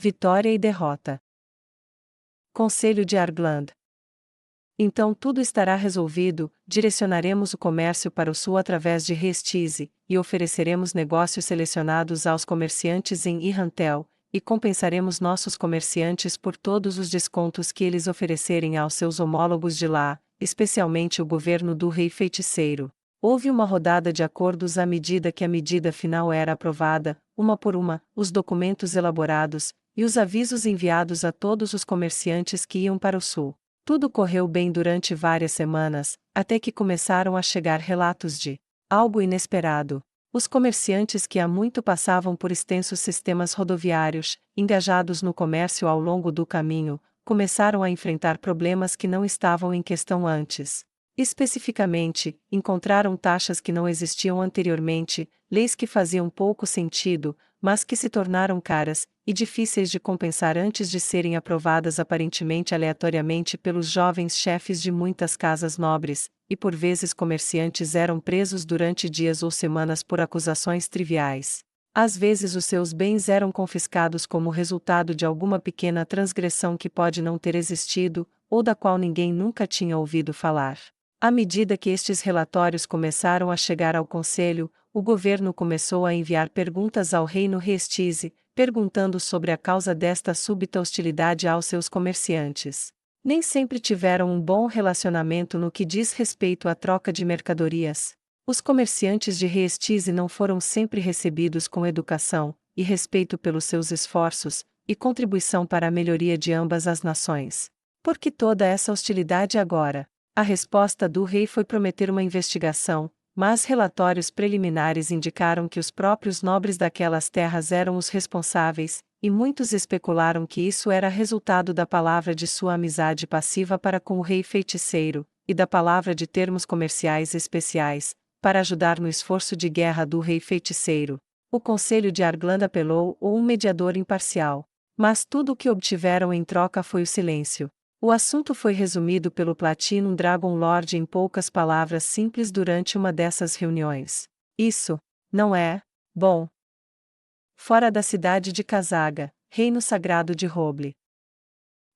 vitória e derrota. Conselho de Argland. Então tudo estará resolvido, direcionaremos o comércio para o sul através de Restize, e ofereceremos negócios selecionados aos comerciantes em Irrantel, e compensaremos nossos comerciantes por todos os descontos que eles oferecerem aos seus homólogos de lá, especialmente o governo do Rei Feiticeiro. Houve uma rodada de acordos à medida que a medida final era aprovada, uma por uma, os documentos elaborados, e os avisos enviados a todos os comerciantes que iam para o sul. Tudo correu bem durante várias semanas, até que começaram a chegar relatos de algo inesperado. Os comerciantes que há muito passavam por extensos sistemas rodoviários, engajados no comércio ao longo do caminho, começaram a enfrentar problemas que não estavam em questão antes. Especificamente, encontraram taxas que não existiam anteriormente, leis que faziam pouco sentido, mas que se tornaram caras e difíceis de compensar antes de serem aprovadas aparentemente aleatoriamente pelos jovens chefes de muitas casas nobres, e por vezes comerciantes eram presos durante dias ou semanas por acusações triviais. Às vezes os seus bens eram confiscados como resultado de alguma pequena transgressão que pode não ter existido, ou da qual ninguém nunca tinha ouvido falar. À medida que estes relatórios começaram a chegar ao Conselho, o governo começou a enviar perguntas ao reino Restize, perguntando sobre a causa desta súbita hostilidade aos seus comerciantes. Nem sempre tiveram um bom relacionamento no que diz respeito à troca de mercadorias. Os comerciantes de Restize não foram sempre recebidos com educação e respeito pelos seus esforços e contribuição para a melhoria de ambas as nações. Por que toda essa hostilidade agora? A resposta do rei foi prometer uma investigação, mas relatórios preliminares indicaram que os próprios nobres daquelas terras eram os responsáveis, e muitos especularam que isso era resultado da palavra de sua amizade passiva para com o rei feiticeiro, e da palavra de termos comerciais especiais, para ajudar no esforço de guerra do rei feiticeiro. O Conselho de Argland apelou ou um mediador imparcial. Mas tudo o que obtiveram em troca foi o silêncio. O assunto foi resumido pelo Platinum Dragon Lord em poucas palavras simples durante uma dessas reuniões. Isso não é bom. Fora da cidade de Kazaga, reino sagrado de Roble.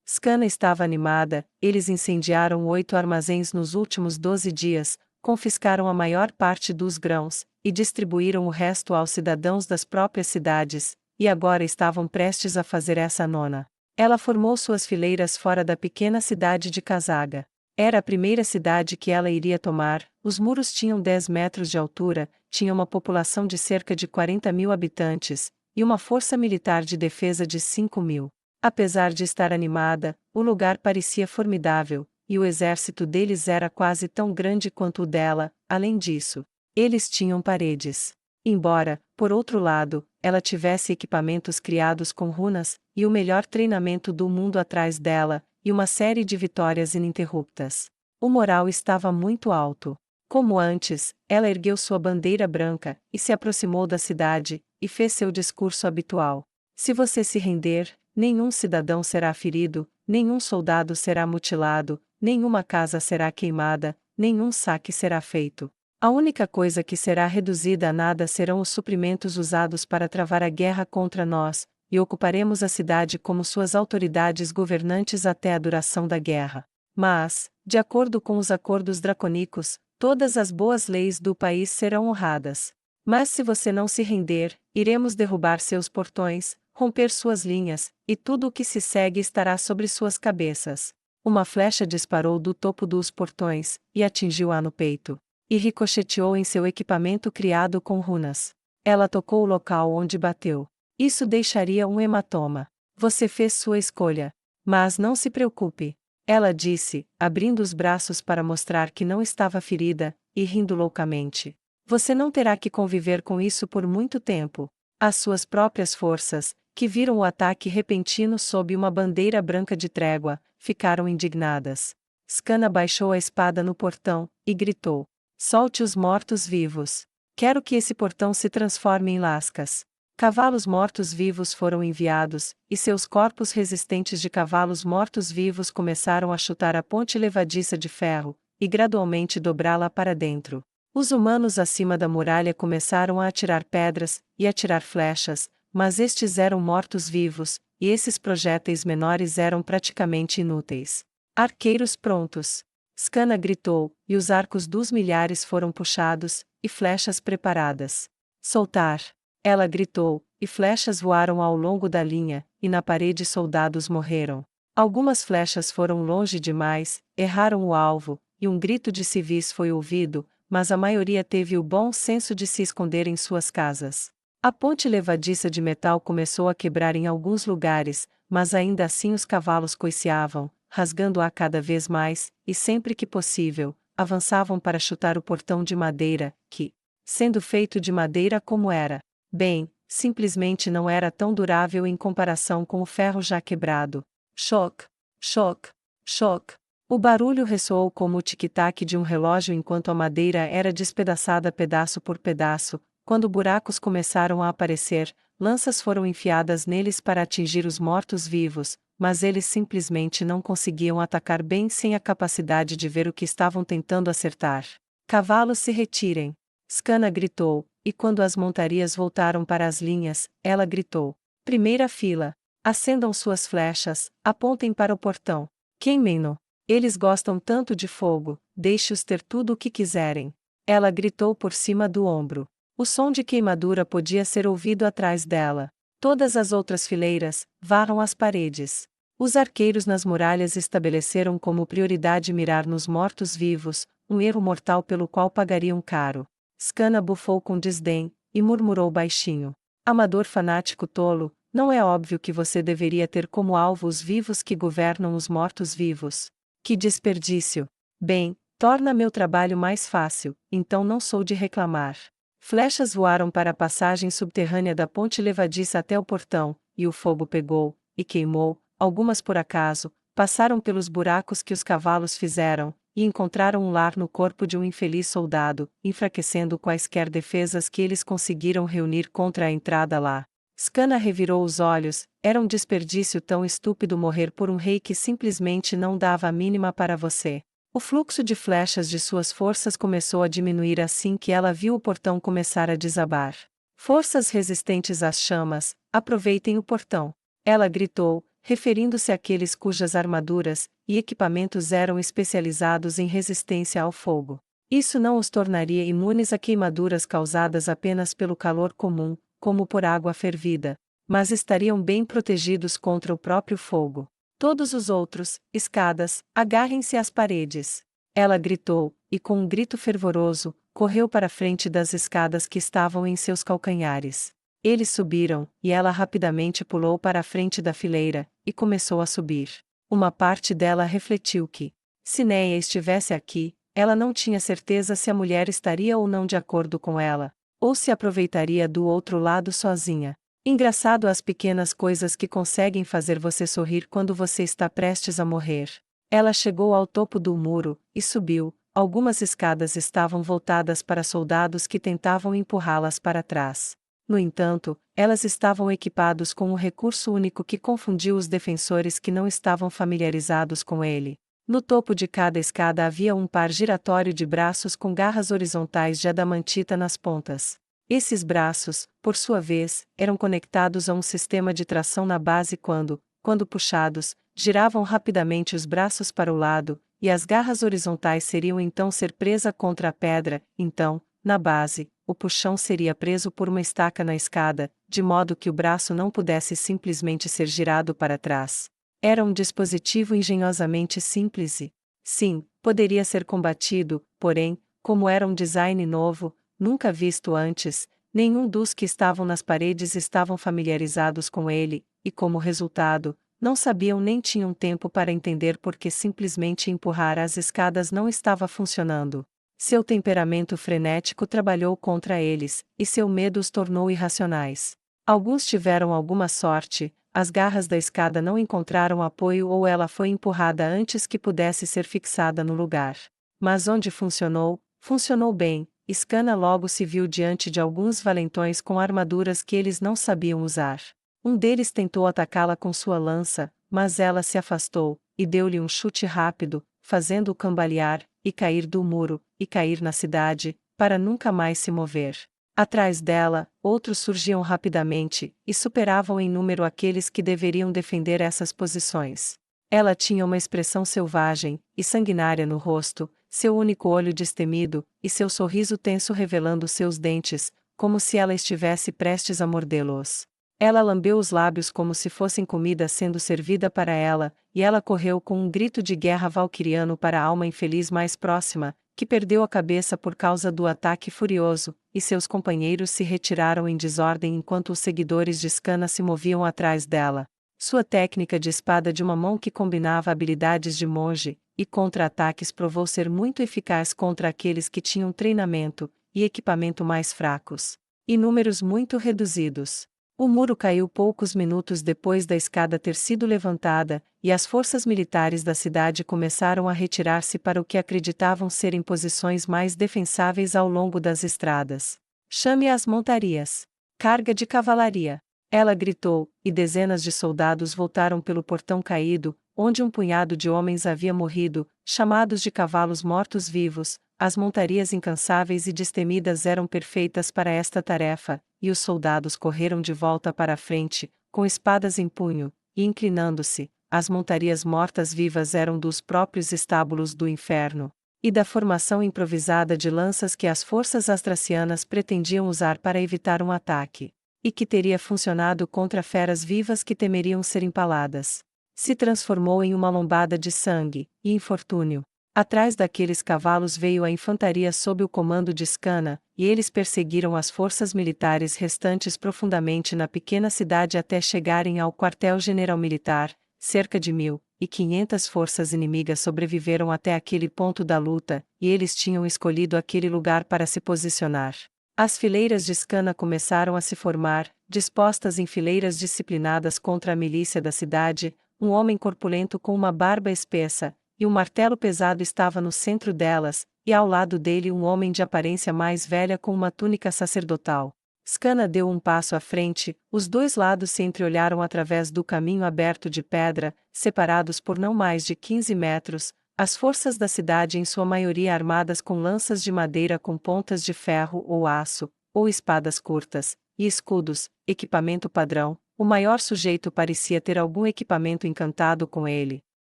Skana estava animada, eles incendiaram 8 armazéns nos últimos 12 dias, confiscaram a maior parte dos grãos, e distribuíram o resto aos cidadãos das próprias cidades, e agora estavam prestes a fazer essa nona. Ela formou suas fileiras fora da pequena cidade de Kazaga. Era a primeira cidade que ela iria tomar, os muros tinham 10 metros de altura, tinha uma população de cerca de 40.000 habitantes, e uma força militar de defesa de 5.000. Apesar de estar animada, o lugar parecia formidável, e o exército deles era quase tão grande quanto o dela. Além disso, eles tinham paredes. Embora, por outro lado, ela tivesse equipamentos criados com runas, e o melhor treinamento do mundo atrás dela, e uma série de vitórias ininterruptas. O moral estava muito alto. Como antes, ela ergueu sua bandeira branca, e se aproximou da cidade, e fez seu discurso habitual. Se você se render, nenhum cidadão será ferido, nenhum soldado será mutilado, nenhuma casa será queimada, nenhum saque será feito. A única coisa que será reduzida a nada serão os suprimentos usados para travar a guerra contra nós, e ocuparemos a cidade como suas autoridades governantes até a duração da guerra. Mas, de acordo com os acordos dracônicos, todas as boas leis do país serão honradas. Mas se você não se render, iremos derrubar seus portões, romper suas linhas, e tudo o que se segue estará sobre suas cabeças. Uma flecha disparou do topo dos portões, e atingiu-a no peito. E ricocheteou em seu equipamento criado com runas. Ela tocou o local onde bateu. Isso deixaria um hematoma. Você fez sua escolha. Mas não se preocupe. Ela disse, abrindo os braços para mostrar que não estava ferida, e rindo loucamente. Você não terá que conviver com isso por muito tempo. As suas próprias forças, que viram o ataque repentino sob uma bandeira branca de trégua, ficaram indignadas. Skana baixou a espada no portão, e gritou. Solte os mortos-vivos. Quero que esse portão se transforme em lascas. Cavalos mortos-vivos foram enviados, e seus corpos resistentes de cavalos mortos-vivos começaram a chutar a ponte levadiça de ferro, e gradualmente dobrá-la para dentro. Os humanos acima da muralha começaram a atirar pedras, e atirar flechas, mas estes eram mortos-vivos, e esses projéteis menores eram praticamente inúteis. Arqueiros prontos! Scanna gritou, e os arcos dos milhares foram puxados, e flechas preparadas. Soltar! Ela gritou, e flechas voaram ao longo da linha, e na parede soldados morreram. Algumas flechas foram longe demais, erraram o alvo, e um grito de civis foi ouvido, mas a maioria teve o bom senso de se esconder em suas casas. A ponte levadiça de metal começou a quebrar em alguns lugares, mas ainda assim os cavalos coiceavam, rasgando-a cada vez mais, e sempre que possível, avançavam para chutar o portão de madeira, que, sendo feito de madeira como era, bem, simplesmente não era tão durável em comparação com o ferro já quebrado. Choque! Choque! Choque! O barulho ressoou como o tic-tac de um relógio enquanto a madeira era despedaçada pedaço por pedaço. Quando buracos começaram a aparecer, lanças foram enfiadas neles para atingir os mortos-vivos, mas eles simplesmente não conseguiam atacar bem sem a capacidade de ver o que estavam tentando acertar. Cavalos se retirem! Scanna gritou, e quando as montarias voltaram para as linhas, ela gritou: primeira fila! Acendam suas flechas, apontem para o portão. Queimem-no! Eles gostam tanto de fogo, deixe-os ter tudo o que quiserem. Ela gritou por cima do ombro. O som de queimadura podia ser ouvido atrás dela. Todas as outras fileiras varram as paredes. Os arqueiros nas muralhas estabeleceram como prioridade mirar nos mortos-vivos, um erro mortal pelo qual pagariam caro. Scanna bufou com desdém, e murmurou baixinho: amador fanático tolo, não é óbvio que você deveria ter como alvo os vivos que governam os mortos-vivos? Que desperdício! Bem, torna meu trabalho mais fácil, então não sou de reclamar. Flechas voaram para a passagem subterrânea da ponte levadiça até o portão, e o fogo pegou, e queimou, algumas por acaso, passaram pelos buracos que os cavalos fizeram, e encontraram um lar no corpo de um infeliz soldado, enfraquecendo quaisquer defesas que eles conseguiram reunir contra a entrada lá. Scanna revirou os olhos, era um desperdício tão estúpido morrer por um rei que simplesmente não dava a mínima para você. O fluxo de flechas de suas forças começou a diminuir assim que ela viu o portão começar a desabar. Forças resistentes às chamas, aproveitem o portão! Ela gritou, referindo-se àqueles cujas armaduras e equipamentos eram especializados em resistência ao fogo. Isso não os tornaria imunes a queimaduras causadas apenas pelo calor comum, como por água fervida, mas estariam bem protegidos contra o próprio fogo. Todos os outros, escadas, agarrem-se às paredes! Ela gritou, e com um grito fervoroso, correu para a frente das escadas que estavam em seus calcanhares. Eles subiram, e ela rapidamente pulou para a frente da fileira, e começou a subir. Uma parte dela refletiu que, se Néia estivesse aqui, ela não tinha certeza se a mulher estaria ou não de acordo com ela, ou se aproveitaria do outro lado sozinha. Engraçado as pequenas coisas que conseguem fazer você sorrir quando você está prestes a morrer. Ela chegou ao topo do muro, e subiu. Algumas escadas estavam voltadas para soldados que tentavam empurrá-las para trás. No entanto, elas estavam equipados com um recurso único que confundiu os defensores que não estavam familiarizados com ele. No topo de cada escada havia um par giratório de braços com garras horizontais de adamantita nas pontas. Esses braços, por sua vez, eram conectados a um sistema de tração na base quando puxados, giravam rapidamente os braços para o lado, e as garras horizontais seriam então ser presa contra a pedra. Então, na base, o puxão seria preso por uma estaca na escada, de modo que o braço não pudesse simplesmente ser girado para trás. Era um dispositivo engenhosamente simples e, sim, poderia ser combatido, porém, como era um design novo, nunca visto antes, nenhum dos que estavam nas paredes estavam familiarizados com ele, e como resultado, não sabiam nem tinham tempo para entender por que simplesmente empurrar as escadas não estava funcionando. Seu temperamento frenético trabalhou contra eles, e seu medo os tornou irracionais. Alguns tiveram alguma sorte, as garras da escada não encontraram apoio ou ela foi empurrada antes que pudesse ser fixada no lugar. Mas onde funcionou, funcionou bem. Scanna logo se viu diante de alguns valentões com armaduras que eles não sabiam usar. Um deles tentou atacá-la com sua lança, mas ela se afastou, e deu-lhe um chute rápido, fazendo-o cambalear, e cair do muro, e cair na cidade, para nunca mais se mover. Atrás dela, outros surgiam rapidamente, e superavam em número aqueles que deveriam defender essas posições. Ela tinha uma expressão selvagem e sanguinária no rosto, seu único olho destemido, e seu sorriso tenso revelando seus dentes, como se ela estivesse prestes a mordê-los. Ela lambeu os lábios como se fossem comida sendo servida para ela, e ela correu com um grito de guerra valquiriano para a alma infeliz mais próxima, que perdeu a cabeça por causa do ataque furioso, e seus companheiros se retiraram em desordem enquanto os seguidores de Skana se moviam atrás dela. Sua técnica de espada de uma mão que combinava habilidades de monge e contra-ataques provou ser muito eficaz contra aqueles que tinham treinamento e equipamento mais fracos, e números muito reduzidos. O muro caiu poucos minutos depois da escada ter sido levantada, e as forças militares da cidade começaram a retirar-se para o que acreditavam serem posições mais defensáveis ao longo das estradas. Chame as montarias. Carga de cavalaria. Ela gritou, e dezenas de soldados voltaram pelo portão caído, onde um punhado de homens havia morrido, chamados de cavalos mortos-vivos. As montarias incansáveis e destemidas eram perfeitas para esta tarefa, e os soldados correram de volta para a frente, com espadas em punho, e inclinando-se. As montarias mortas-vivas eram dos próprios estábulos do inferno, e da formação improvisada de lanças que as forças astracianas pretendiam usar para evitar um ataque, e que teria funcionado contra feras vivas que temeriam ser empaladas. Se transformou em uma lombada de sangue e infortúnio. Atrás daqueles cavalos veio a infantaria sob o comando de Skana, e eles perseguiram as forças militares restantes profundamente na pequena cidade até chegarem ao quartel-general militar. Cerca de 1.500 forças inimigas sobreviveram até aquele ponto da luta, e eles tinham escolhido aquele lugar para se posicionar. As fileiras de Skana começaram a se formar, dispostas em fileiras disciplinadas contra a milícia da cidade. Um homem corpulento com uma barba espessa e um martelo pesado estava no centro delas, e ao lado dele um homem de aparência mais velha com uma túnica sacerdotal. Skana deu um passo à frente, os dois lados se entreolharam através do caminho aberto de pedra, separados por não mais de 15 metros, as forças da cidade em sua maioria armadas com lanças de madeira com pontas de ferro ou aço, ou espadas curtas, e escudos, equipamento padrão. O maior sujeito parecia ter algum equipamento encantado com ele,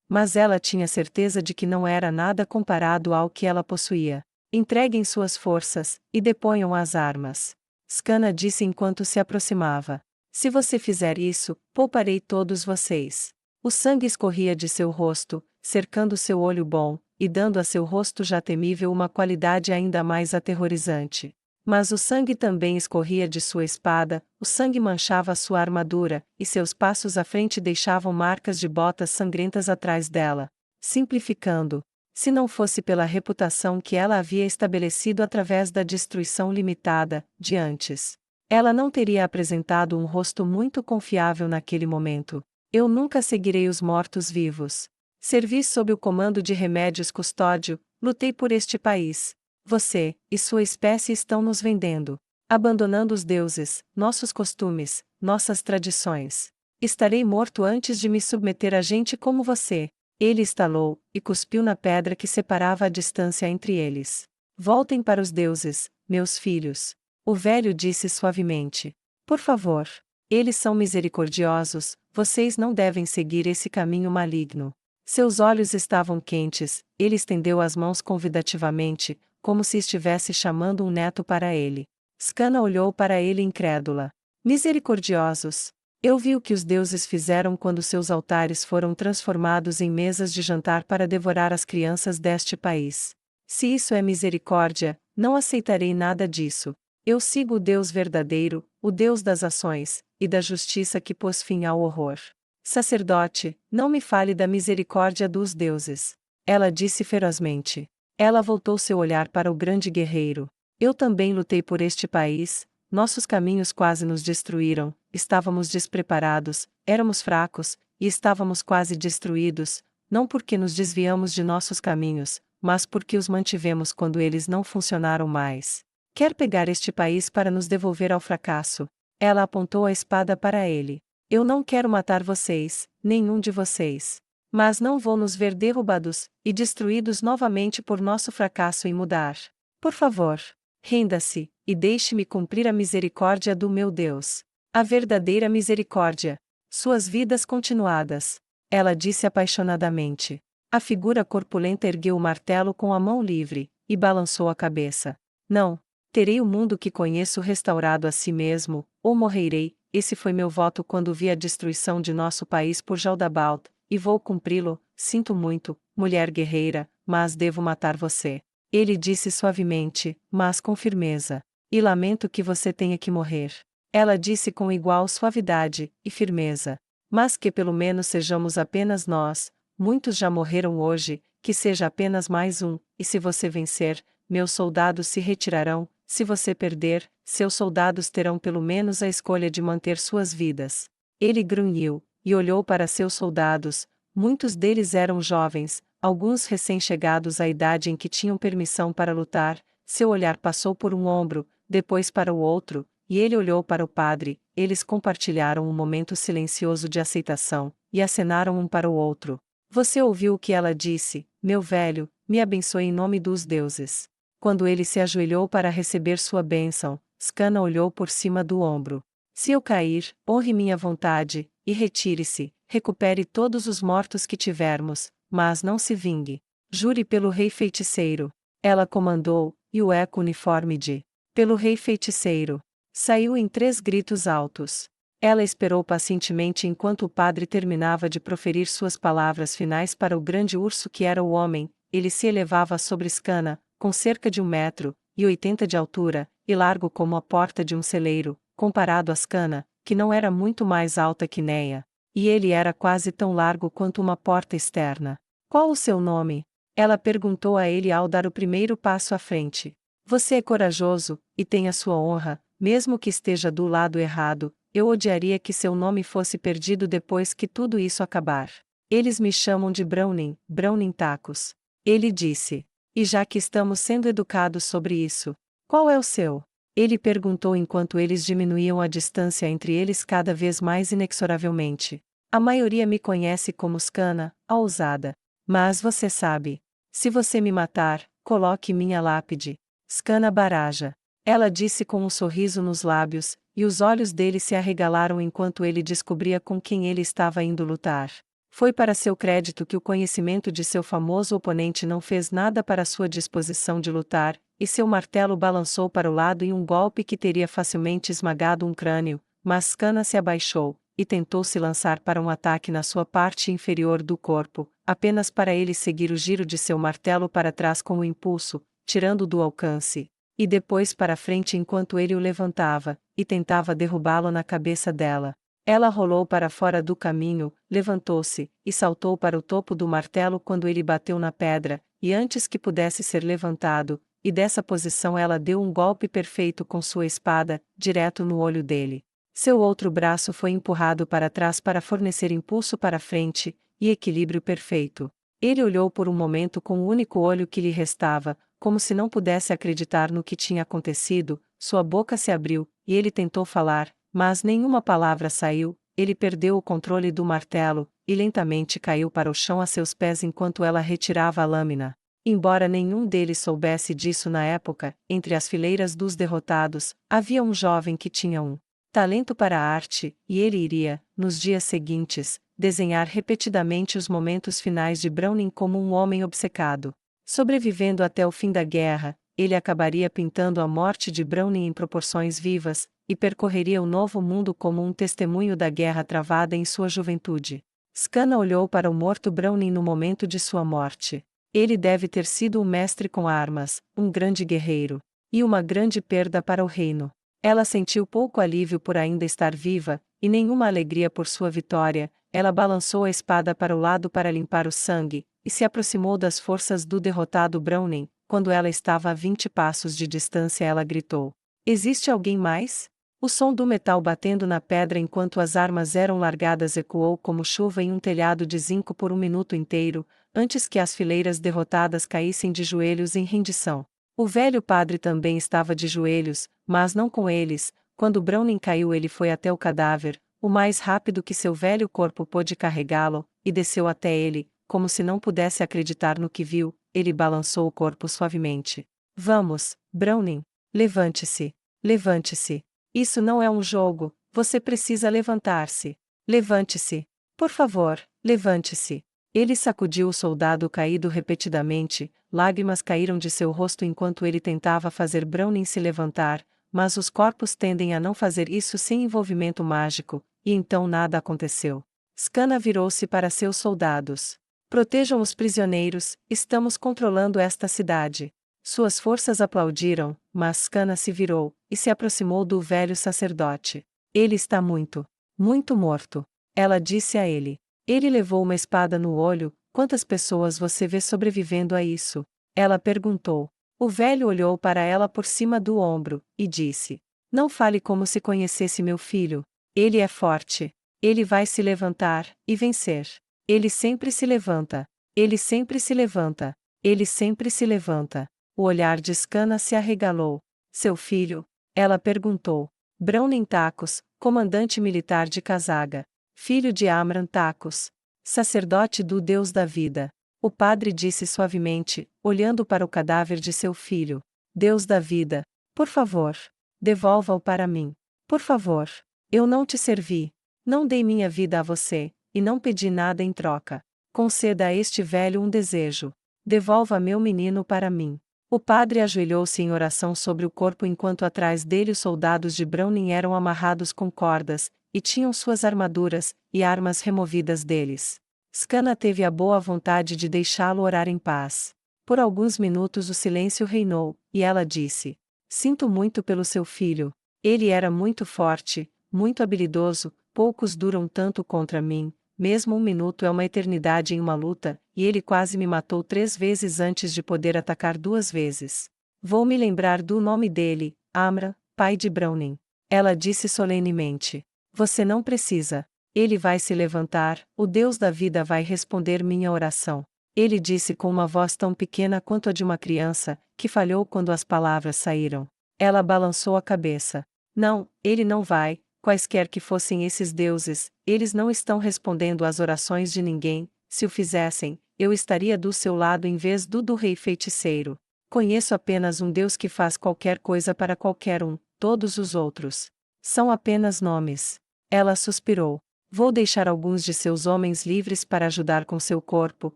mas ela tinha certeza de que não era nada comparado ao que ela possuía. Entreguem suas forças, e deponham as armas. Skana disse enquanto se aproximava. Se você fizer isso, pouparei todos vocês. O sangue escorria de seu rosto, cercando seu olho bom, e dando a seu rosto já temível uma qualidade ainda mais aterrorizante. Mas o sangue também escorria de sua espada, o sangue manchava sua armadura, e seus passos à frente deixavam marcas de botas sangrentas atrás dela. Simplificando, se não fosse pela reputação que ela havia estabelecido através da destruição limitada, de antes, ela não teria apresentado um rosto muito confiável naquele momento. Eu nunca seguirei os mortos-vivos. Servi sob o comando de Remédios Custódio, lutei por este país. Você e sua espécie estão nos vendendo, abandonando os deuses, nossos costumes, nossas tradições. Estarei morto antes de me submeter a gente como você. Ele estalou, e cuspiu na pedra que separava a distância entre eles. Voltem para os deuses, meus filhos. O velho disse suavemente. Por favor. Eles são misericordiosos, vocês não devem seguir esse caminho maligno. Seus olhos estavam quentes, ele estendeu as mãos convidativamente, como se estivesse chamando um neto para ele. Skana olhou para ele incrédula. Misericordiosos. Eu vi o que os deuses fizeram quando seus altares foram transformados em mesas de jantar para devorar as crianças deste país. Se isso é misericórdia, não aceitarei nada disso. Eu sigo o Deus verdadeiro, o Deus das ações, e da justiça que pôs fim ao horror. Sacerdote, não me fale da misericórdia dos deuses. Ela disse ferozmente. Ela voltou seu olhar para o grande guerreiro. Eu também lutei por este país, nossos caminhos quase nos destruíram, estávamos despreparados, éramos fracos, e estávamos quase destruídos, não porque nos desviamos de nossos caminhos, mas porque os mantivemos quando eles não funcionaram mais. Quer pegar este país para nos devolver ao fracasso? Ela apontou a espada para ele. Eu não quero matar vocês, nenhum de vocês. Mas não vou nos ver derrubados e destruídos novamente por nosso fracasso em mudar. Por favor. Renda-se, e deixe-me cumprir a misericórdia do meu Deus. A verdadeira misericórdia. Suas vidas continuadas. Ela disse apaixonadamente. A figura corpulenta ergueu o martelo com a mão livre, e balançou a cabeça. Não. Terei o mundo que conheço restaurado a si mesmo, ou morrerei. Esse foi meu voto quando vi a destruição de nosso país por Jaldabaoth, e vou cumpri-lo. Sinto muito, mulher guerreira, mas devo matar você. Ele disse suavemente, mas com firmeza. E lamento que você tenha que morrer. Ela disse com igual suavidade e firmeza. Mas que pelo menos sejamos apenas nós. Muitos já morreram hoje, que seja apenas mais um, e se você vencer, meus soldados se retirarão. Se você perder, seus soldados terão pelo menos a escolha de manter suas vidas. Ele grunhiu, e olhou para seus soldados. Muitos deles eram jovens, alguns recém-chegados à idade em que tinham permissão para lutar. Seu olhar passou por um ombro, depois para o outro, e ele olhou para o padre. Eles compartilharam um momento silencioso de aceitação, e acenaram um para o outro. Você ouviu o que ela disse, meu velho, me abençoe em nome dos deuses. Quando ele se ajoelhou para receber sua bênção, Scana olhou por cima do ombro. Se eu cair, honre minha vontade, e retire-se, recupere todos os mortos que tivermos, mas não se vingue. Jure pelo rei feiticeiro. Ela comandou, e o eco uniforme de pelo rei feiticeiro saiu em 3 gritos altos. Ela esperou pacientemente enquanto o padre terminava de proferir suas palavras finais para o grande urso que era o homem. Ele se elevava sobre Scana, com cerca de 1,80 m de altura, e largo como a porta de um celeiro, comparado a Scana, que não era muito mais alta que Neia. E ele era quase tão largo quanto uma porta externa. Qual o seu nome? Ela perguntou a ele ao dar o primeiro passo à frente. Você é corajoso, e tem a sua honra, mesmo que esteja do lado errado. Eu odiaria que seu nome fosse perdido depois que tudo isso acabar. Eles me chamam de Browning, Browning Tacos. Ele disse. E já que estamos sendo educados sobre isso, qual é o seu? Ele perguntou enquanto eles diminuíam a distância entre eles cada vez mais inexoravelmente. A maioria me conhece como Scana, a ousada. Mas você sabe. Se você me matar, coloque minha lápide. Scana Baraja. Ela disse com um sorriso nos lábios, e os olhos dele se arregalaram enquanto ele descobria com quem ele estava indo lutar. Foi para seu crédito que o conhecimento de seu famoso oponente não fez nada para sua disposição de lutar, e seu martelo balançou para o lado em um golpe que teria facilmente esmagado um crânio, mas Scana se abaixou, e tentou se lançar para um ataque na sua parte inferior do corpo, apenas para ele seguir o giro de seu martelo para trás com o impulso, tirando-o do alcance, e depois para frente enquanto ele o levantava, e tentava derrubá-lo na cabeça dela. Ela rolou para fora do caminho, levantou-se, e saltou para o topo do martelo quando ele bateu na pedra, e antes que pudesse ser levantado, e dessa posição ela deu um golpe perfeito com sua espada, direto no olho dele. Seu outro braço foi empurrado para trás para fornecer impulso para frente, e equilíbrio perfeito. Ele olhou por um momento com o único olho que lhe restava, como se não pudesse acreditar no que tinha acontecido. Sua boca se abriu, e ele tentou falar, mas nenhuma palavra saiu. Ele perdeu o controle do martelo, e lentamente caiu para o chão a seus pés enquanto ela retirava a lâmina. Embora nenhum deles soubesse disso na época, entre as fileiras dos derrotados, havia um jovem que tinha um talento para a arte, e ele iria, nos dias seguintes, desenhar repetidamente os momentos finais de Browning como um homem obcecado. Sobrevivendo até o fim da guerra, ele acabaria pintando a morte de Browning em proporções vivas, e percorreria o novo mundo como um testemunho da guerra travada em sua juventude. Scana olhou para o morto Browning no momento de sua morte. Ele deve ter sido um mestre com armas, um grande guerreiro, e uma grande perda para o reino. Ela sentiu pouco alívio por ainda estar viva, e nenhuma alegria por sua vitória. Ela balançou a espada para o lado para limpar o sangue, e se aproximou das forças do derrotado Browning. Quando ela estava a 20 passos de distância, ela gritou: "Existe alguém mais?" O som do metal batendo na pedra enquanto as armas eram largadas ecoou como chuva em um telhado de zinco por um minuto inteiro, antes que as fileiras derrotadas caíssem de joelhos em rendição. O velho padre também estava de joelhos, mas não com eles. Quando Browning caiu, ele foi até o cadáver, o mais rápido que seu velho corpo pôde carregá-lo, e desceu até ele, como se não pudesse acreditar no que viu. Ele balançou o corpo suavemente. "Vamos, Browning. Levante-se. Levante-se. Isso não é um jogo, você precisa levantar-se. Levante-se. Por favor, levante-se. Ele sacudiu o soldado caído repetidamente, lágrimas caíram de seu rosto enquanto ele tentava fazer Browning se levantar, mas os corpos tendem a não fazer isso sem envolvimento mágico, e então nada aconteceu. Scanna virou-se para seus soldados. Protejam os prisioneiros, estamos controlando esta cidade. Suas forças aplaudiram, mas Scanna se virou, e se aproximou do velho sacerdote. Ele está muito, muito morto. Ela disse a ele. Ele levou uma espada no olho, quantas pessoas você vê sobrevivendo a isso? Ela perguntou. O velho olhou para ela por cima do ombro, e disse. Não fale como se conhecesse meu filho. Ele é forte. Ele vai se levantar, e vencer. Ele sempre se levanta. Ele sempre se levanta. Ele sempre se levanta. O olhar de Scanna se arregalou. Seu filho? Ela perguntou. Browning Tacos, comandante militar de Kazaga. Filho de Amran Tacos. Sacerdote do Deus da vida. O padre disse suavemente, olhando para o cadáver de seu filho. Deus da vida. Por favor. Devolva-o para mim. Por favor. Eu não te servi. Não dei minha vida a você, e não pedi nada em troca. Conceda a este velho um desejo. Devolva meu menino para mim. O padre ajoelhou-se em oração sobre o corpo enquanto atrás dele os soldados de Browning eram amarrados com cordas, e tinham suas armaduras e armas removidas deles. Scanna teve a boa vontade de deixá-lo orar em paz. Por alguns minutos o silêncio reinou, e ela disse: Sinto muito pelo seu filho. Ele era muito forte, muito habilidoso, poucos duram tanto contra mim. Mesmo um minuto é uma eternidade em uma luta, e ele quase me matou 3 vezes antes de poder atacar 2 vezes. Vou me lembrar do nome dele, Amra, pai de Browning. Ela disse solenemente. Você não precisa. Ele vai se levantar, o Deus da vida vai responder minha oração. Ele disse com uma voz tão pequena quanto a de uma criança, que falhou quando as palavras saíram. Ela balançou a cabeça. Não, ele não vai. Quaisquer que fossem esses deuses, eles não estão respondendo às orações de ninguém. Se o fizessem, eu estaria do seu lado em vez do rei feiticeiro. Conheço apenas um Deus que faz qualquer coisa para qualquer um, todos os outros são apenas nomes. Ela suspirou. Vou deixar alguns de seus homens livres para ajudar com seu corpo,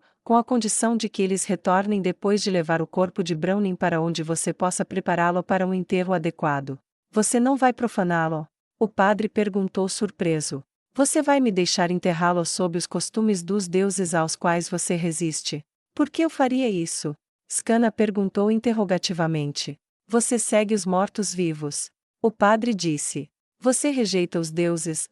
com a condição de que eles retornem depois de levar o corpo de Browning para onde você possa prepará-lo para um enterro adequado. Você não vai profaná-lo? O padre perguntou surpreso. Você vai me deixar enterrá-lo sob os costumes dos deuses aos quais você resiste? Por que eu faria isso? Scanna perguntou interrogativamente. Você segue os mortos-vivos. O padre disse. Você rejeita os deuses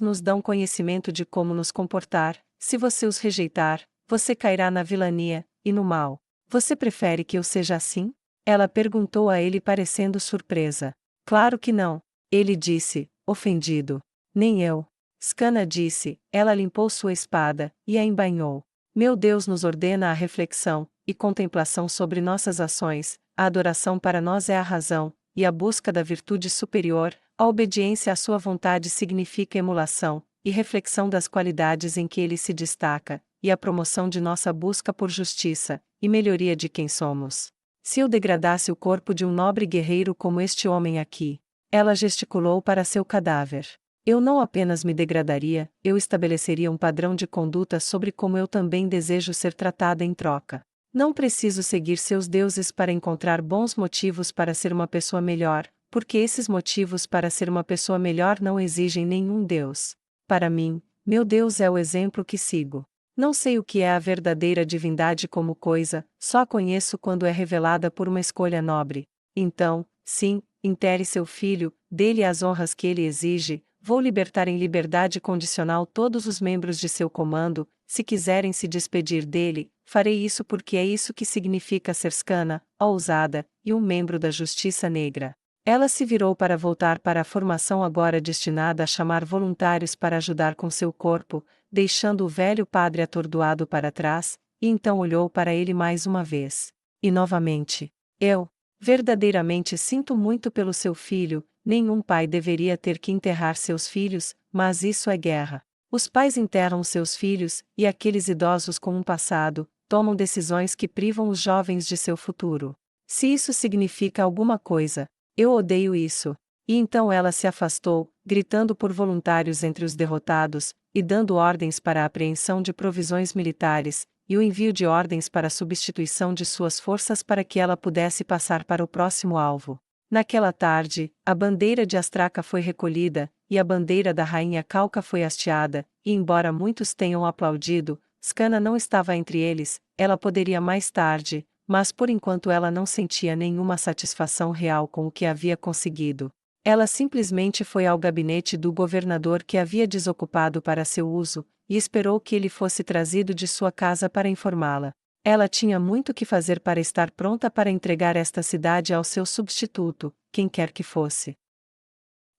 nos dão conhecimento de como nos comportar. Se você os rejeitar, você cairá na vilania, e no mal. Você prefere que eu seja assim? Ela perguntou a ele parecendo surpresa. Claro que não. Ele disse, ofendido. Nem eu. Scanna disse, ela limpou sua espada, e a embainhou. Meu Deus nos ordena a reflexão, e contemplação sobre nossas ações, a adoração para nós é a razão, e a busca da virtude superior, a obediência à sua vontade significa emulação, e reflexão das qualidades em que ele se destaca, e a promoção de nossa busca por justiça, e melhoria de quem somos. Se eu degradasse o corpo de um nobre guerreiro como este homem aqui, ela gesticulou para seu cadáver. Eu não apenas me degradaria, eu estabeleceria um padrão de conduta sobre como eu também desejo ser tratada em troca. Não preciso seguir seus deuses para encontrar bons motivos para ser uma pessoa melhor, porque esses motivos para ser uma pessoa melhor não exigem nenhum Deus. Para mim, meu Deus é o exemplo que sigo. Não sei o que é a verdadeira divindade como coisa, só a conheço quando é revelada por uma escolha nobre. Então, sim, enterre seu filho, dê-lhe as honras que ele exige, vou libertar em liberdade condicional todos os membros de seu comando, se quiserem se despedir dele, farei isso porque é isso que significa ser Scanna, a ousada, e um membro da Justiça Negra. Ela se virou para voltar para a formação agora destinada a chamar voluntários para ajudar com seu corpo, deixando o velho padre atordoado para trás, e então olhou para ele mais uma vez. E novamente. Eu, verdadeiramente sinto muito pelo seu filho, nenhum pai deveria ter que enterrar seus filhos, mas isso é guerra. Os pais enterram seus filhos, e aqueles idosos com um passado, tomam decisões que privam os jovens de seu futuro. Se isso significa alguma coisa, eu odeio isso. E então ela se afastou, gritando por voluntários entre os derrotados, e dando ordens para a apreensão de provisões militares, e o envio de ordens para a substituição de suas forças para que ela pudesse passar para o próximo alvo. Naquela tarde, a bandeira de Astraca foi recolhida, e a bandeira da rainha Calca foi hasteada, e embora muitos tenham aplaudido, Skana não estava entre eles. Ela poderia mais tarde, mas por enquanto ela não sentia nenhuma satisfação real com o que havia conseguido. Ela simplesmente foi ao gabinete do governador que havia desocupado para seu uso, e esperou que ele fosse trazido de sua casa para informá-la. Ela tinha muito que fazer para estar pronta para entregar esta cidade ao seu substituto, quem quer que fosse.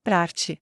Parte.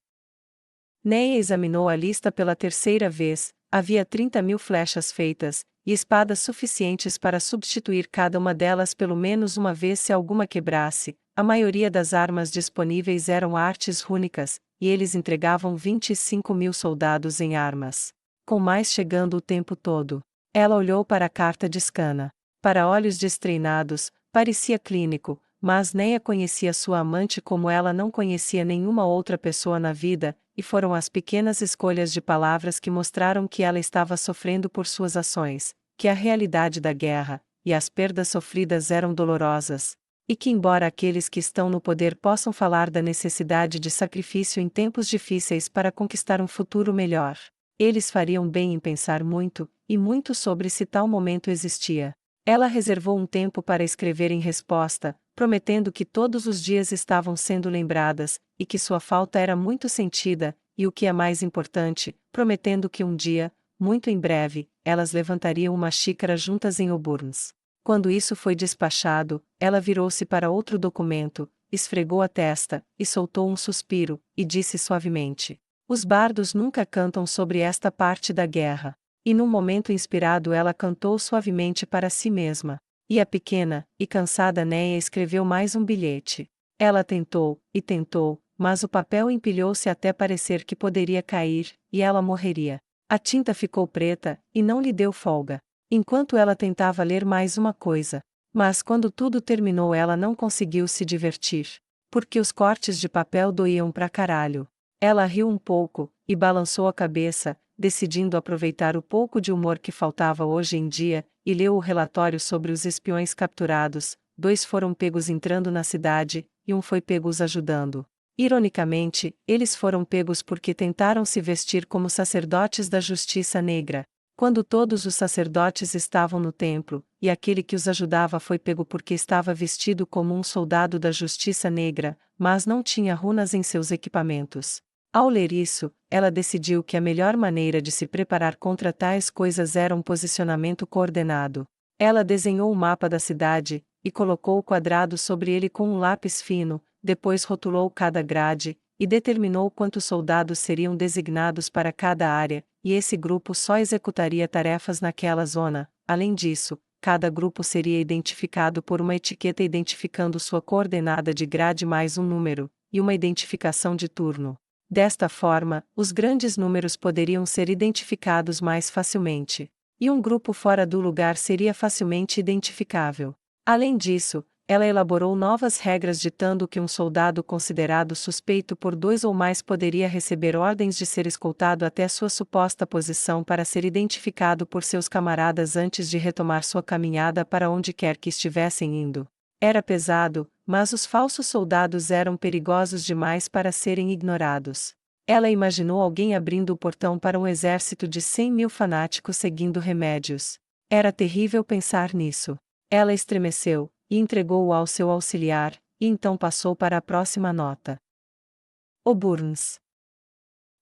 Neia examinou a lista pela terceira vez. Havia 30.000 flechas feitas, e espadas suficientes para substituir cada uma delas pelo menos uma vez se alguma quebrasse. A maioria das armas disponíveis eram artes rúnicas, e eles entregavam 25.000 soldados em armas. Com mais chegando o tempo todo. Ela olhou para a carta de Skana. Para olhos destreinados, parecia clínico, mas Neia conhecia sua amante como ela não conhecia nenhuma outra pessoa na vida, e foram as pequenas escolhas de palavras que mostraram que ela estava sofrendo por suas ações, que a realidade da guerra, e as perdas sofridas eram dolorosas, e que embora aqueles que estão no poder possam falar da necessidade de sacrifício em tempos difíceis para conquistar um futuro melhor, eles fariam bem em pensar muito, e muito sobre se tal momento existia. Ela reservou um tempo para escrever em resposta, prometendo que todos os dias estavam sendo lembradas, e que sua falta era muito sentida, e o que é mais importante, prometendo que um dia, muito em breve, elas levantariam uma xícara juntas em Auburns. Quando isso foi despachado, ela virou-se para outro documento, esfregou a testa, e soltou um suspiro, e disse suavemente: os bardos nunca cantam sobre esta parte da guerra. E num momento inspirado ela cantou suavemente para si mesma. E a pequena, e cansada Neia escreveu mais um bilhete. Ela tentou, e tentou, mas o papel empilhou-se até parecer que poderia cair, e ela morreria. A tinta ficou preta, e não lhe deu folga. Enquanto ela tentava ler mais uma coisa. Mas quando tudo terminou ela não conseguiu se divertir. Porque os cortes de papel doíam pra caralho. Ela riu um pouco, e balançou a cabeça, decidindo aproveitar o pouco de humor que faltava hoje em dia, e leu o relatório sobre os espiões capturados. 2 foram pegos entrando na cidade, e um foi pego os ajudando. Ironicamente, eles foram pegos porque tentaram se vestir como sacerdotes da justiça negra. Quando todos os sacerdotes estavam no templo, e aquele que os ajudava foi pego porque estava vestido como um soldado da justiça negra, mas não tinha runas em seus equipamentos. Ao ler isso, ela decidiu que a melhor maneira de se preparar contra tais coisas era um posicionamento coordenado. Ela desenhou o mapa da cidade, e colocou o quadrado sobre ele com um lápis fino, depois rotulou cada grade, e determinou quantos soldados seriam designados para cada área, e esse grupo só executaria tarefas naquela zona. Além disso, cada grupo seria identificado por uma etiqueta identificando sua coordenada de grade mais um número, e uma identificação de turno. Desta forma, os grandes números poderiam ser identificados mais facilmente. E um grupo fora do lugar seria facilmente identificável. Além disso, ela elaborou novas regras ditando que um soldado considerado suspeito por 2 ou mais poderia receber ordens de ser escoltado até sua suposta posição para ser identificado por seus camaradas antes de retomar sua caminhada para onde quer que estivessem indo. Era pesado, mas os falsos soldados eram perigosos demais para serem ignorados. Ela imaginou alguém abrindo o portão para um exército de 100.000 fanáticos seguindo remédios. Era terrível pensar nisso. Ela estremeceu, e entregou-o ao seu auxiliar, e então passou para a próxima nota. Auburns.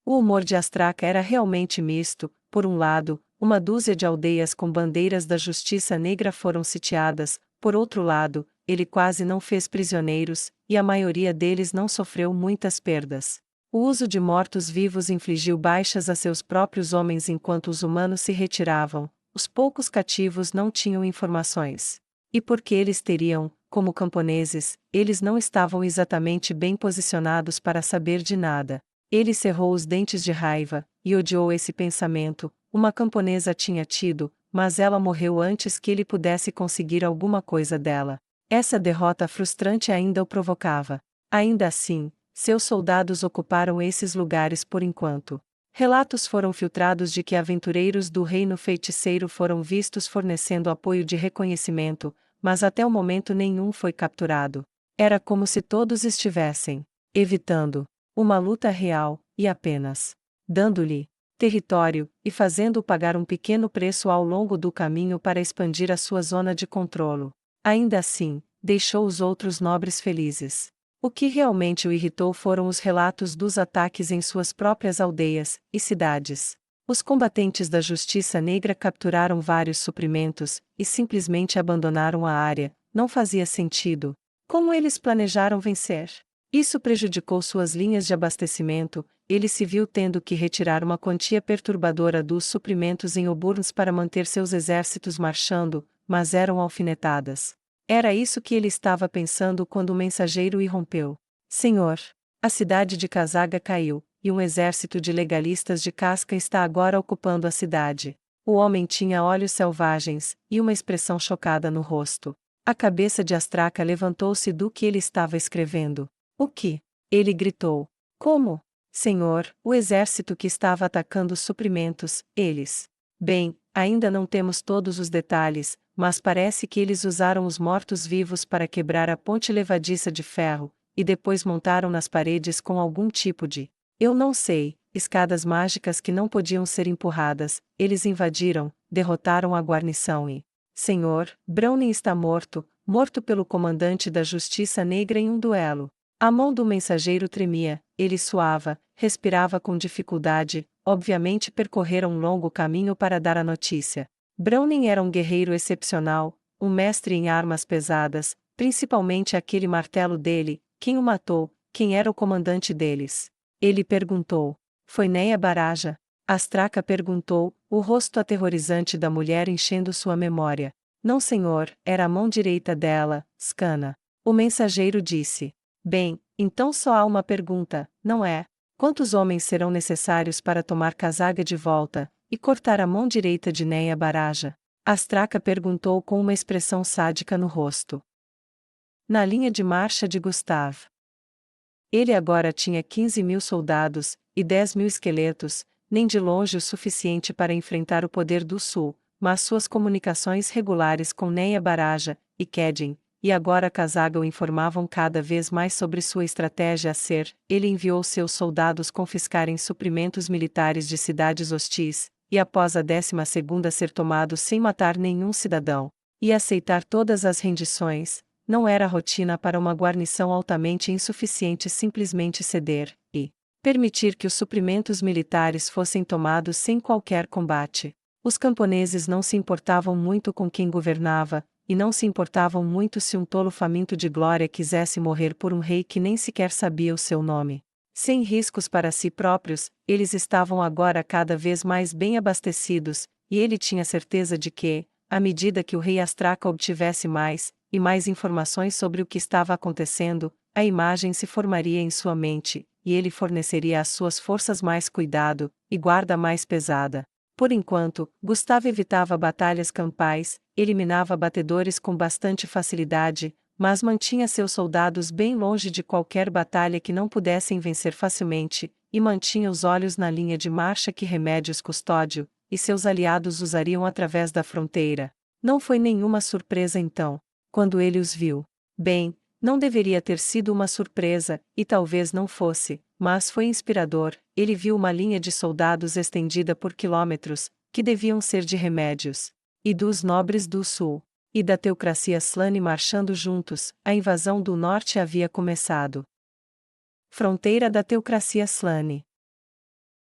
O humor de Astraca era realmente misto. Por um lado, uma dúzia de aldeias com bandeiras da justiça negra foram sitiadas, por outro lado, ele quase não fez prisioneiros, e a maioria deles não sofreu muitas perdas. O uso de mortos-vivos infligiu baixas a seus próprios homens enquanto os humanos se retiravam. Os poucos cativos não tinham informações. E porque eles teriam, como camponeses, eles não estavam exatamente bem posicionados para saber de nada. Ele cerrou os dentes de raiva, e odiou esse pensamento. Uma camponesa tinha tido, mas ela morreu antes que ele pudesse conseguir alguma coisa dela. Essa derrota frustrante ainda o provocava. Ainda assim, seus soldados ocuparam esses lugares por enquanto. Relatos foram filtrados de que aventureiros do Reino Feiticeiro foram vistos fornecendo apoio de reconhecimento, mas até o momento nenhum foi capturado. Era como se todos estivessem evitando uma luta real, e apenas dando-lhe território, e fazendo-o pagar um pequeno preço ao longo do caminho para expandir a sua zona de controlo. Ainda assim, deixou os outros nobres felizes. O que realmente o irritou foram os relatos dos ataques em suas próprias aldeias e cidades. Os combatentes da Justiça Negra capturaram vários suprimentos e simplesmente abandonaram a área. Não fazia sentido. Como eles planejaram vencer? Isso prejudicou suas linhas de abastecimento. Ele se viu tendo que retirar uma quantia perturbadora dos suprimentos em Oburns para manter seus exércitos marchando, mas eram alfinetadas. Era isso que ele estava pensando quando o mensageiro irrompeu. Senhor, a cidade de Kazaga caiu, e um exército de legalistas de casca está agora ocupando a cidade. O homem tinha olhos selvagens, e uma expressão chocada no rosto. A cabeça de Astraca levantou-se do que ele estava escrevendo. O que? Ele gritou. Como? Senhor, o exército que estava atacando os suprimentos, eles. Bem, ainda não temos todos os detalhes, mas parece que eles usaram os mortos-vivos para quebrar a ponte levadiça de ferro, e depois montaram nas paredes com algum tipo de, eu não sei, escadas mágicas que não podiam ser empurradas. Eles invadiram, derrotaram a guarnição e... Senhor, Browning está morto, morto pelo comandante da Justiça Negra em um duelo. A mão do mensageiro tremia, ele suava, respirava com dificuldade. Obviamente percorreram um longo caminho para dar a notícia. Browning era um guerreiro excepcional, um mestre em armas pesadas, principalmente aquele martelo dele. Quem o matou? Quem era o comandante deles? Ele perguntou. Foi Neia Baraja? Astraca perguntou, o rosto aterrorizante da mulher enchendo sua memória. Não, senhor, era a mão direita dela, Skana. O mensageiro disse. Bem, então só há uma pergunta, não é? Quantos homens serão necessários para tomar Kazaga de volta e cortar a mão direita de Neia Baraja? Astraca perguntou com uma expressão sádica no rosto. Na linha de marcha de Gustav. Ele agora tinha 15.000 soldados e 10.000 esqueletos, nem de longe o suficiente para enfrentar o poder do Sul, mas suas comunicações regulares com Neia Baraja e Kedin, e agora Kazaga o informavam cada vez mais sobre sua estratégia a ser. Ele enviou seus soldados confiscarem suprimentos militares de cidades hostis, e após a 12ª ser tomado sem matar nenhum cidadão, e aceitar todas as rendições. Não era rotina para uma guarnição altamente insuficiente simplesmente ceder, e permitir que os suprimentos militares fossem tomados sem qualquer combate. Os camponeses não se importavam muito com quem governava, e não se importavam muito se um tolo faminto de glória quisesse morrer por um rei que nem sequer sabia o seu nome. Sem riscos para si próprios, eles estavam agora cada vez mais bem abastecidos, e ele tinha certeza de que, à medida que o rei Astraca obtivesse mais e mais informações sobre o que estava acontecendo, a imagem se formaria em sua mente, e ele forneceria às suas forças mais cuidado e guarda mais pesada. Por enquanto, Gustavo evitava batalhas campais, eliminava batedores com bastante facilidade, mas mantinha seus soldados bem longe de qualquer batalha que não pudessem vencer facilmente, e mantinha os olhos na linha de marcha que Remédios Custódio e seus aliados usariam através da fronteira. Não foi nenhuma surpresa então, quando ele os viu. Bem, não deveria ter sido uma surpresa, e talvez não fosse, mas foi inspirador. Ele viu uma linha de soldados estendida por quilômetros, que deviam ser de Remédios, e dos nobres do sul, e da teocracia Slane marchando juntos. A invasão do norte havia começado. Fronteira da teocracia Slane.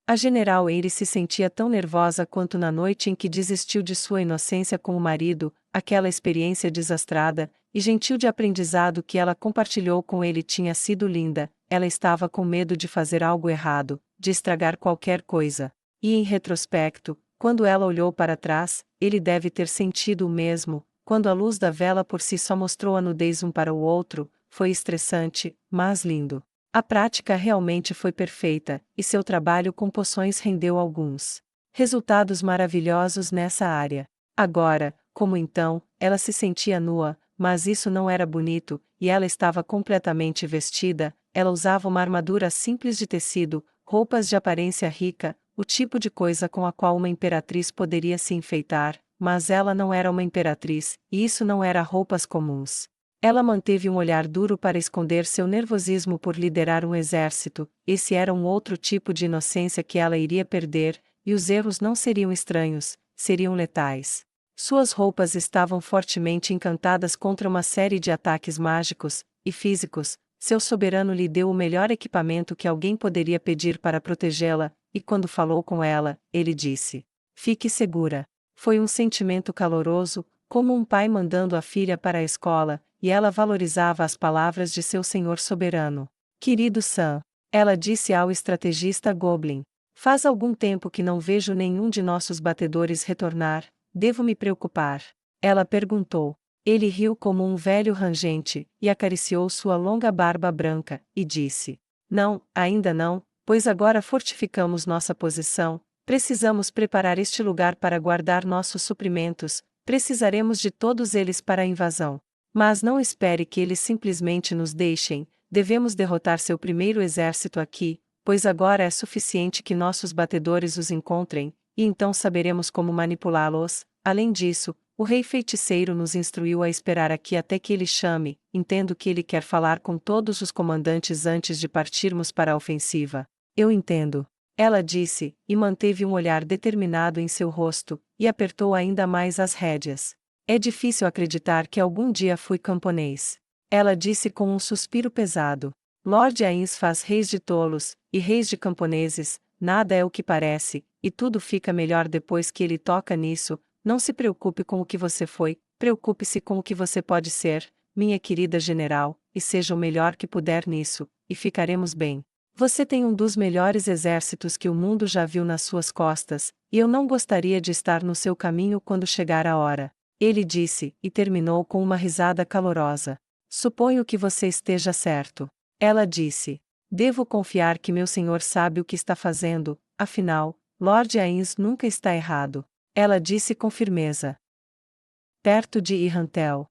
A general Eyre se sentia tão nervosa quanto na noite em que desistiu de sua inocência com o marido. Aquela experiência desastrada e gentil de aprendizado que ela compartilhou com ele tinha sido linda. Ela estava com medo de fazer algo errado, de estragar qualquer coisa. E em retrospecto, quando ela olhou para trás, ele deve ter sentido o mesmo. Quando a luz da vela por si só mostrou a nudez um para o outro, foi estressante, mas lindo. A prática realmente foi perfeita, e seu trabalho com poções rendeu alguns resultados maravilhosos nessa área. Agora, como então, ela se sentia nua, mas isso não era bonito, e ela estava completamente vestida. Ela usava uma armadura simples de tecido, roupas de aparência rica, o tipo de coisa com a qual uma imperatriz poderia se enfeitar, mas ela não era uma imperatriz, e isso não era roupas comuns. Ela manteve um olhar duro para esconder seu nervosismo por liderar um exército. Esse era um outro tipo de inocência que ela iria perder, e os erros não seriam estranhos, seriam letais. Suas roupas estavam fortemente encantadas contra uma série de ataques mágicos e físicos. Seu soberano lhe deu o melhor equipamento que alguém poderia pedir para protegê-la, e quando falou com ela, ele disse: "Fique segura." Foi um sentimento caloroso, como um pai mandando a filha para a escola, e ela valorizava as palavras de seu senhor soberano. "Querido Sam," ela disse ao estrategista Goblin, "faz algum tempo que não vejo nenhum de nossos batedores retornar. Devo me preocupar?" Ela perguntou. Ele riu como um velho rangente, e acariciou sua longa barba branca, e disse: "Não, ainda não, pois agora fortificamos nossa posição. Precisamos preparar este lugar para guardar nossos suprimentos. Precisaremos de todos eles para a invasão. Mas não espere que eles simplesmente nos deixem. Devemos derrotar seu primeiro exército aqui, pois agora é suficiente que nossos batedores os encontrem, e então saberemos como manipulá-los. Além disso, o rei feiticeiro nos instruiu a esperar aqui até que ele chame. Entendo que ele quer falar com todos os comandantes antes de partirmos para a ofensiva." "Eu entendo," ela disse, e manteve um olhar determinado em seu rosto, e apertou ainda mais as rédeas. "É difícil acreditar que algum dia fui camponês." Ela disse com um suspiro pesado. "Lord Ains faz reis de tolos, e reis de camponeses. Nada é o que parece, e tudo fica melhor depois que ele toca nisso. Não se preocupe com o que você foi, preocupe-se com o que você pode ser, minha querida general, e seja o melhor que puder nisso, e ficaremos bem. Você tem um dos melhores exércitos que o mundo já viu nas suas costas, e eu não gostaria de estar no seu caminho quando chegar a hora." Ele disse, e terminou com uma risada calorosa. "Suponho que você esteja certo." Ela disse. "Devo confiar que meu senhor sabe o que está fazendo, afinal, Lord Ains nunca está errado." Ela disse com firmeza. Perto de Irrantel.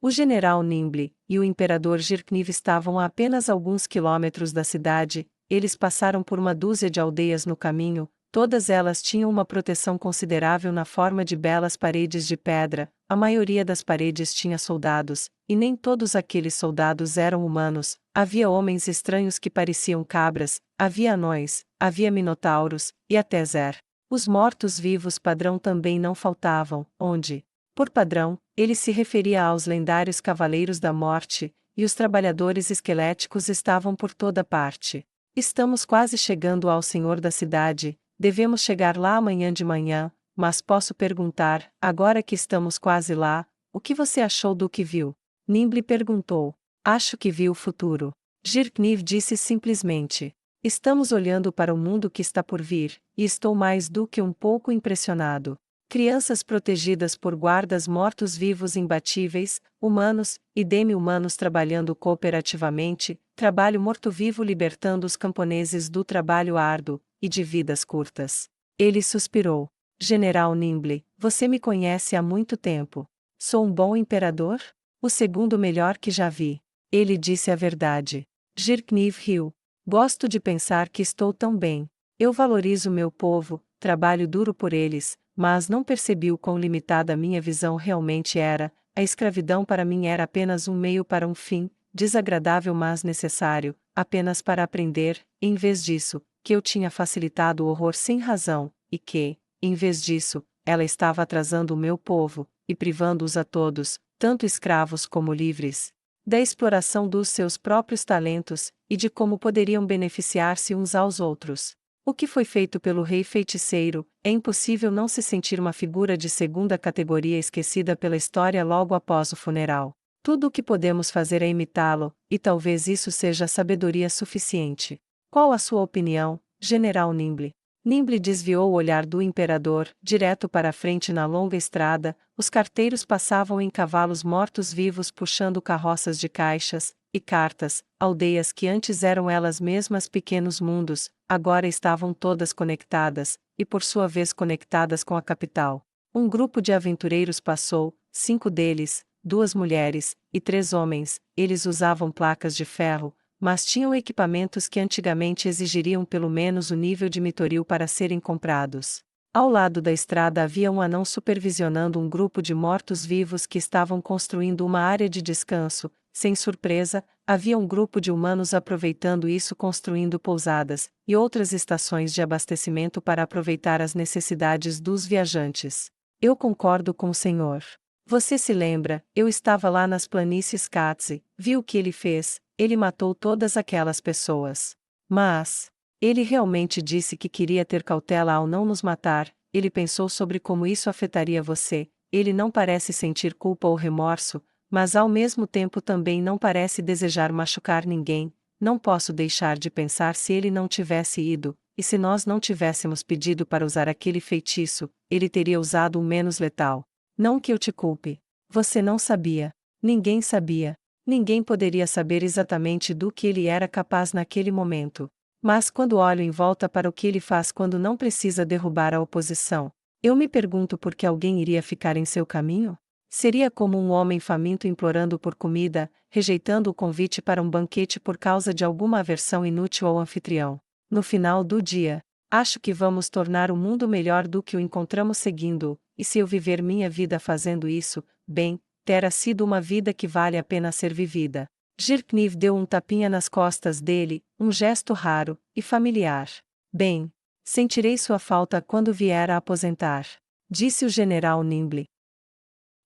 O general Nimble e o imperador Girkniv estavam a apenas alguns quilômetros da cidade. Eles passaram por uma dúzia de aldeias no caminho. Todas elas tinham uma proteção considerável na forma de belas paredes de pedra. A maioria das paredes tinha soldados, e nem todos aqueles soldados eram humanos. Havia homens estranhos que pareciam cabras, havia anões, havia minotauros, e até Zer. Os mortos-vivos padrão também não faltavam, onde, por padrão, ele se referia aos lendários Cavaleiros da Morte, e os trabalhadores esqueléticos estavam por toda parte. "Estamos quase chegando ao senhor da cidade, devemos chegar lá amanhã de manhã, mas posso perguntar, agora que estamos quase lá, o que você achou do que viu?" Nimble perguntou. "Acho que vi o futuro." Girkniv disse simplesmente. "Estamos olhando para o mundo que está por vir, e estou mais do que um pouco impressionado. Crianças protegidas por guardas mortos-vivos imbatíveis, humanos e demi-humanos trabalhando cooperativamente, trabalho morto-vivo libertando os camponeses do trabalho árduo e de vidas curtas." Ele suspirou. "General Nimble, você me conhece há muito tempo. Sou um bom imperador? O segundo melhor que já vi." Ele disse a verdade. Girkniv riu. "Gosto de pensar que estou tão bem. Eu valorizo meu povo, trabalho duro por eles, mas não percebi o quão limitada minha visão realmente era. A escravidão para mim era apenas um meio para um fim, desagradável mas necessário, apenas para aprender, em vez disso, que eu tinha facilitado o horror sem razão, e que, em vez disso, ela estava atrasando o meu povo, e privando-os a todos, tanto escravos como livres, da exploração dos seus próprios talentos, e de como poderiam beneficiar-se uns aos outros. O que foi feito pelo rei feiticeiro, é impossível não se sentir uma figura de segunda categoria esquecida pela história logo após o funeral. Tudo o que podemos fazer é imitá-lo, e talvez isso seja sabedoria suficiente. Qual a sua opinião, General Nimble?" Nimble desviou o olhar do imperador, direto para a frente na longa estrada. Os carteiros passavam em cavalos mortos-vivos puxando carroças de caixas e cartas. Aldeias que antes eram elas mesmas pequenos mundos, agora estavam todas conectadas, e por sua vez conectadas com a capital. Um grupo de aventureiros passou, 5 deles, 2 mulheres e 3 homens. Eles usavam placas de ferro, mas tinham equipamentos que antigamente exigiriam pelo menos o nível de mitoril para serem comprados. Ao lado da estrada havia um anão supervisionando um grupo de mortos-vivos que estavam construindo uma área de descanso. Sem surpresa, havia um grupo de humanos aproveitando isso, construindo pousadas e outras estações de abastecimento para aproveitar as necessidades dos viajantes. Eu concordo com o senhor. Você se lembra, eu estava lá nas planícies Katze, vi o que ele fez, ele matou todas aquelas pessoas. Mas ele realmente disse que queria ter cautela ao não nos matar. Ele pensou sobre como isso afetaria você. Ele não parece sentir culpa ou remorso, mas ao mesmo tempo também não parece desejar machucar ninguém. Não posso deixar de pensar se ele não tivesse ido, e se nós não tivéssemos pedido para usar aquele feitiço, ele teria usado um menos letal. Não que eu te culpe. Você não sabia. Ninguém sabia. Ninguém poderia saber exatamente do que ele era capaz naquele momento. Mas quando olho em volta para o que ele faz quando não precisa derrubar a oposição, eu me pergunto por que alguém iria ficar em seu caminho? Seria como um homem faminto implorando por comida, rejeitando o convite para um banquete por causa de alguma aversão inútil ao anfitrião. No final do dia, acho que vamos tornar o mundo melhor do que o encontramos seguindo-o, e se eu viver minha vida fazendo isso, bem, terá sido uma vida que vale a pena ser vivida. Jirkniv deu um tapinha nas costas dele, um gesto raro e familiar. Bem, sentirei sua falta quando vier a aposentar, disse o general Nimble.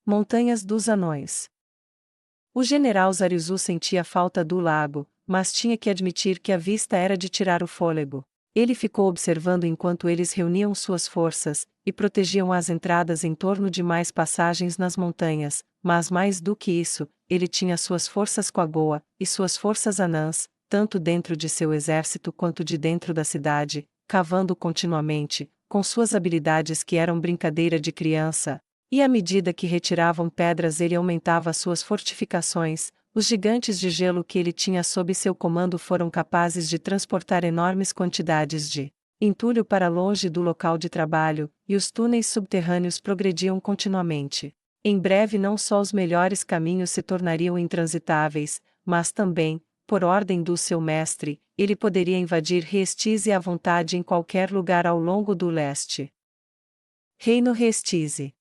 Montanhas dos Anões. O general Zarizu sentia falta do lago, mas tinha que admitir que a vista era de tirar o fôlego. Ele ficou observando enquanto eles reuniam suas forças e protegiam as entradas em torno de mais passagens nas montanhas, mas mais do que isso, ele tinha suas forças Quagoa e suas forças anãs, tanto dentro de seu exército quanto de dentro da cidade, cavando continuamente, com suas habilidades que eram brincadeira de criança. E à medida que retiravam pedras ele aumentava suas fortificações. Os gigantes de gelo que ele tinha sob seu comando foram capazes de transportar enormes quantidades de entulho para longe do local de trabalho, e os túneis subterrâneos progrediam continuamente. Em breve não só os melhores caminhos se tornariam intransitáveis, mas também, por ordem do seu mestre, ele poderia invadir Restize à vontade em qualquer lugar ao longo do leste. Reino Restize.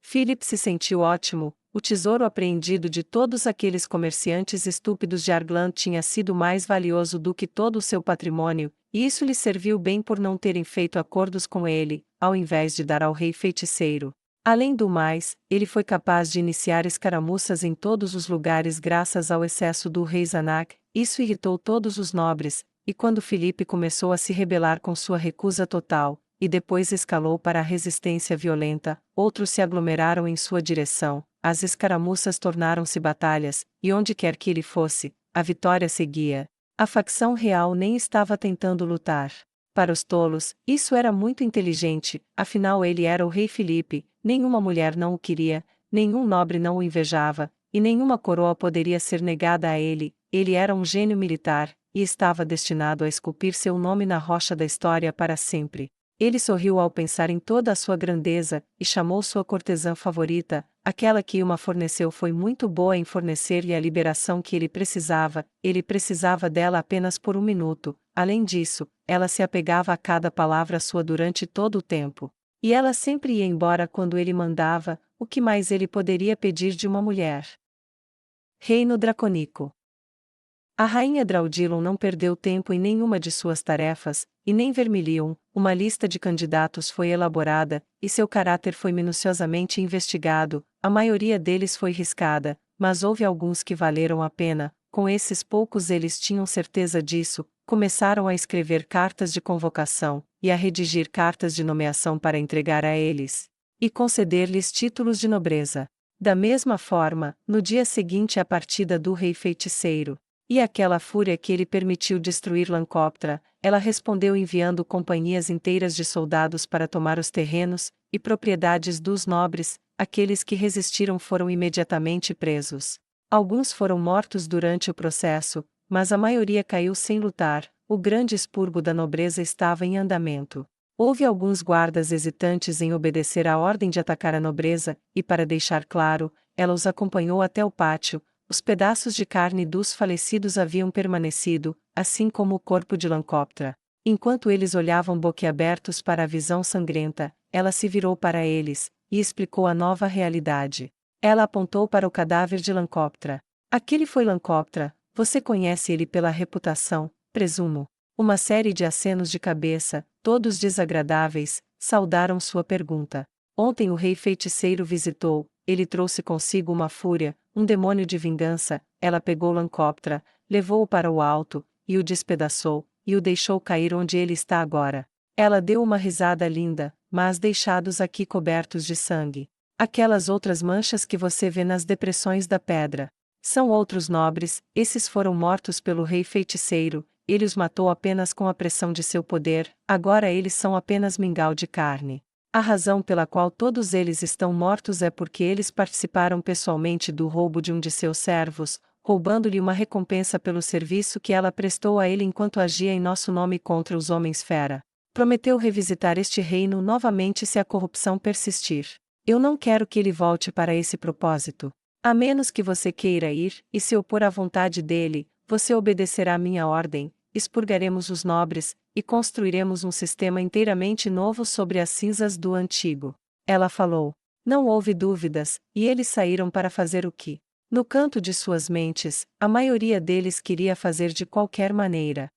Philip se sentiu ótimo. O tesouro apreendido de todos aqueles comerciantes estúpidos de Argland tinha sido mais valioso do que todo o seu patrimônio, e isso lhe serviu bem por não terem feito acordos com ele, ao invés de dar ao rei feiticeiro. Além do mais, ele foi capaz de iniciar escaramuças em todos os lugares graças ao excesso do rei Zanak. Isso irritou todos os nobres, e quando Filipe começou a se rebelar com sua recusa total, e depois escalou para a resistência violenta, outros se aglomeraram em sua direção. As escaramuças tornaram-se batalhas, e onde quer que ele fosse, a vitória seguia. A facção real nem estava tentando lutar. Para os tolos, isso era muito inteligente, afinal ele era o rei Filipe, nenhuma mulher não o queria, nenhum nobre não o invejava, e nenhuma coroa poderia ser negada a ele. Ele era um gênio militar, e estava destinado a esculpir seu nome na rocha da história para sempre. Ele sorriu ao pensar em toda a sua grandeza, e chamou sua cortesã favorita. Aquela que uma forneceu foi muito boa em fornecer-lhe a liberação que ele precisava dela apenas por um minuto. Além disso, ela se apegava a cada palavra sua durante todo o tempo. E ela sempre ia embora quando ele mandava. O que mais ele poderia pedir de uma mulher? Reino Dracônico. A rainha Draudilon não perdeu tempo em nenhuma de suas tarefas, e nem Vermilion. Uma lista de candidatos foi elaborada, e seu caráter foi minuciosamente investigado. A maioria deles foi riscada, mas houve alguns que valeram a pena. Com esses poucos eles tinham certeza disso. Começaram a escrever cartas de convocação, e a redigir cartas de nomeação para entregar a eles, e conceder-lhes títulos de nobreza. Da mesma forma, no dia seguinte à partida do rei feiticeiro, e aquela fúria que ele permitiu destruir Lancoptra, ela respondeu enviando companhias inteiras de soldados para tomar os terrenos e propriedades dos nobres. Aqueles que resistiram foram imediatamente presos. Alguns foram mortos durante o processo, mas a maioria caiu sem lutar. O grande expurgo da nobreza estava em andamento. Houve alguns guardas hesitantes em obedecer à ordem de atacar a nobreza, e para deixar claro, ela os acompanhou até o pátio. Os pedaços de carne dos falecidos haviam permanecido, assim como o corpo de Lancôptera. Enquanto eles olhavam boquiabertos para a visão sangrenta, ela se virou para eles, e explicou a nova realidade. Ela apontou para o cadáver de Lancôptera. Aquele foi Lancôptera, você conhece ele pela reputação, presumo. Uma série de acenos de cabeça, todos desagradáveis, saudaram sua pergunta. Ontem o rei feiticeiro visitou, ele trouxe consigo uma fúria, um demônio de vingança. Ela pegou Lancôptera, levou-o para o alto, e o despedaçou, e o deixou cair onde ele está agora. Ela deu uma risada linda, mas deixados aqui cobertos de sangue. Aquelas outras manchas que você vê nas depressões da pedra. São outros nobres, esses foram mortos pelo rei feiticeiro, ele os matou apenas com a pressão de seu poder, agora eles são apenas mingau de carne. A razão pela qual todos eles estão mortos é porque eles participaram pessoalmente do roubo de um de seus servos, roubando-lhe uma recompensa pelo serviço que ela prestou a ele enquanto agia em nosso nome contra os homens-fera. Prometeu revisitar este reino novamente se a corrupção persistir. Eu não quero que ele volte para esse propósito. A menos que você queira ir, e se opor à vontade dele, você obedecerá à minha ordem, expurgaremos os nobres, e construiremos um sistema inteiramente novo sobre as cinzas do antigo. Ela falou. Não houve dúvidas, e eles saíram para fazer o que? No canto de suas mentes, a maioria deles queria fazer de qualquer maneira.